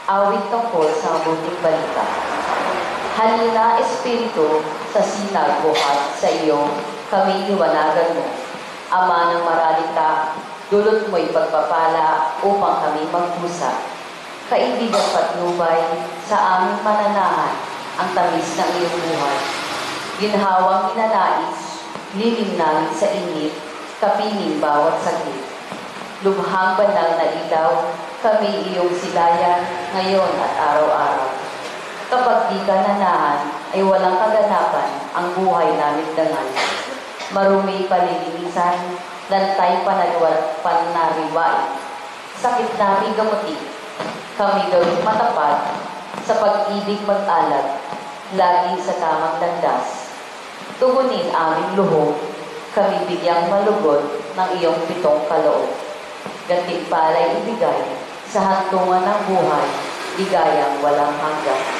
Awit tungkol sa mabuting balita. Halina, Espiritu, sa sinag buhat sa iyo, kami liwanagan mo. Ama ng maralita, dulot mo'y pagpapala upang kami magpusa. Kaibigan patnubay, sa aming mananahan, ang tamis ng iyong buhay. Ginhawang ninanais, lilim namin sa init, kapiling bawat saglit. Lubhang banal na ilaw, kami iyong silayan ngayon at araw-araw. Kapag di ka nanahan, ay walang kaganapan ang buhay namin dangal. Marumi palilinisan, lantay panariwain, sakit namin gamutin. Kami gawing matapat, sa pag-ibig mag-alag, lagi sa tamang landas. Tugunin aming luhog, kami bigyang malugod ng iyong pitong kaloob. Gantimpala'y ibigay sa hantungan ng buhay, ligayang walang hanggan.